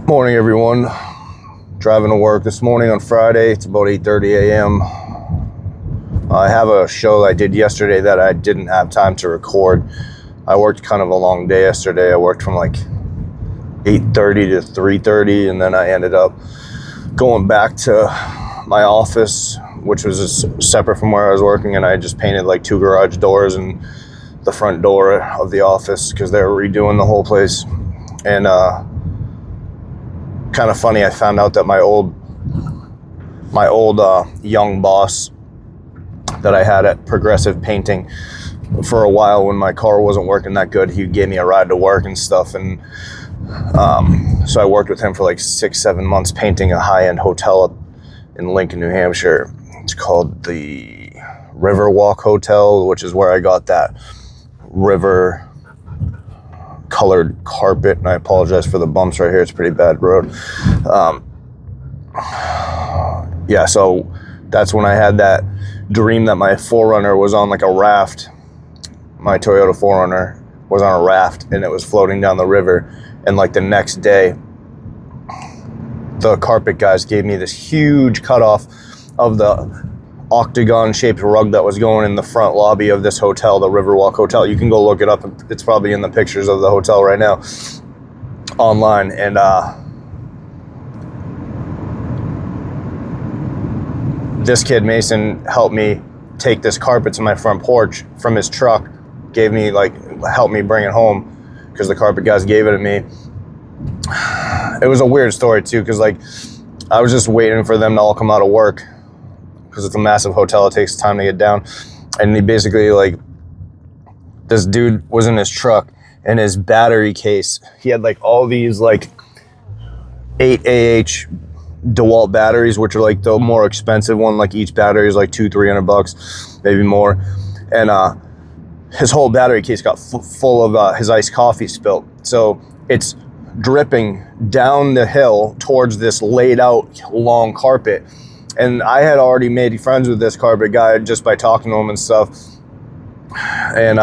Morning, everyone. Driving to work this morning on Friday. It's about 8:30 a.m. I have a show I did yesterday that I didn't have time to record. I worked kind of a long day yesterday. I worked from like 8:30 to 3:30, and then I ended up going back to my office, which was separate from where I was working, and I just painted like 2 garage doors and the front door of the office because they were redoing the whole place. And kind of funny, I found out that my old young boss that I had at Progressive Painting for a while, when my car wasn't working that good, he gave me a ride to work and stuff. And so I worked with him for like 6-7 months painting a high-end hotel up in Lincoln, New Hampshire. It's called the Riverwalk Hotel, which is where I got that river colored carpet, and I apologize for the bumps right here. It's a pretty bad road. Yeah, so that's when I had that dream that my 4Runner was on like a raft. My Toyota 4Runner was on a raft and it was floating down the river. And like the next day, the carpet guys gave me this huge cutoff of the octagon-shaped rug that was going in the front lobby of this hotel, the Riverwalk Hotel. You can go look it up. It's probably in the pictures of the hotel right now online. And this kid, Mason, helped me take this carpet to my front porch from his truck, helped me bring it home because the carpet guys gave it to me. It was a weird story too, because like I was just waiting for them to all come out of work, because it's a massive hotel. It takes time to get down. And he basically, like, this dude was in his truck, and his battery case, he had like all these like 8AH DeWalt batteries, which are like the more expensive one. Like each battery is like $200-300, maybe more. And his whole battery case got full of his iced coffee spilt. So it's dripping down the hill towards this laid out long carpet. And I had already made friends with this carpet guy just by talking to him and stuff, and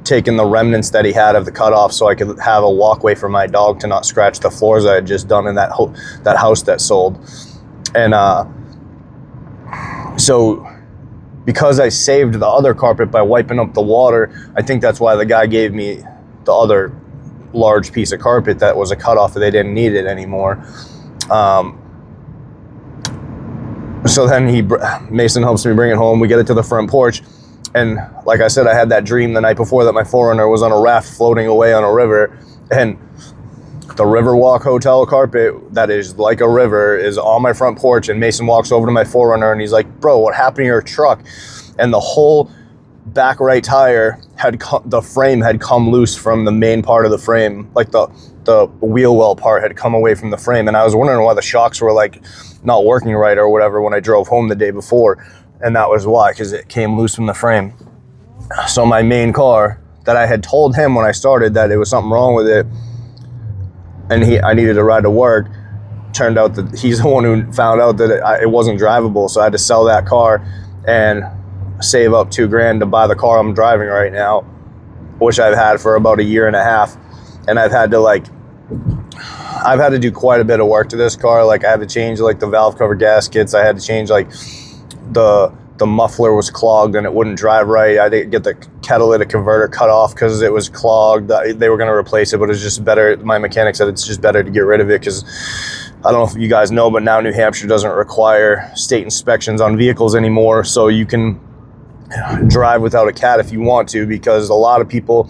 taking the remnants that he had of the cutoff so I could have a walkway for my dog to not scratch the floors I had just done in that house that sold. And so because I saved the other carpet by wiping up the water, I think that's why the guy gave me the other large piece of carpet that was a cutoff. They didn't need it anymore. So then Mason helps me bring it home. We get it to the front porch. And like I said, I had that dream the night before that my 4Runner was on a raft floating away on a river. And the Riverwalk Hotel carpet that is like a river is on my front porch. And Mason walks over to my 4Runner and he's like, "Bro, what happened to your truck?" And the whole back right tire the frame had come loose from the main part of the frame. Like the wheel well part had come away from the frame. And I was wondering why the shocks were like not working right or whatever when I drove home the day before. And that was why, because it came loose from the frame. So my main car that I had told him when I started that it was something wrong with it, and I needed a ride to work, turned out that he's the one who found out that it wasn't drivable. So I had to sell that car and save up $2,000 to buy the car I'm driving right now, which I've had for about 1.5 years. And I've had to do quite a bit of work to this car. Like I had to change like the valve cover gaskets. I had to change like the muffler was clogged and it wouldn't drive right. I didn't get the catalytic converter cut off because it was clogged. They were going to replace it, but it's just better. My mechanic said it's just better to get rid of it because I don't know if you guys know, but now New Hampshire doesn't require state inspections on vehicles anymore. So you can drive without a cat if you want to, because a lot of people,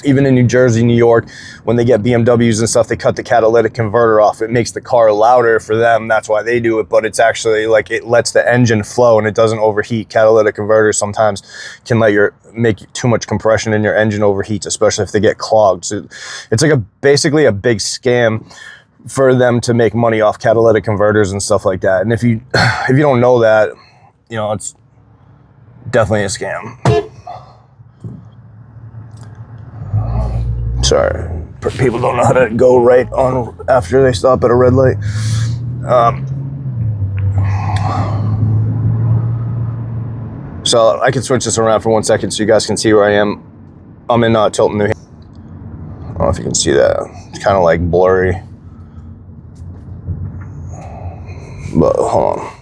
even in New Jersey, New York, when they get BMWs and stuff, they cut the catalytic converter off. It makes the car louder for them. That's why they do it. But it's actually like it lets the engine flow and it doesn't overheat. Catalytic converters sometimes can make too much compression in your engine overheats, especially if they get clogged. So it's like basically a big scam for them to make money off catalytic converters and stuff like that. And if you don't know that, it's definitely a scam. Sorry, people don't know how to go right on after they stop at a red light. So I can switch this around for 1 second so you guys can see where I am. I'm in Tilton, New Hampshire. I don't know if you can see that. It's kind of like blurry. But hold on.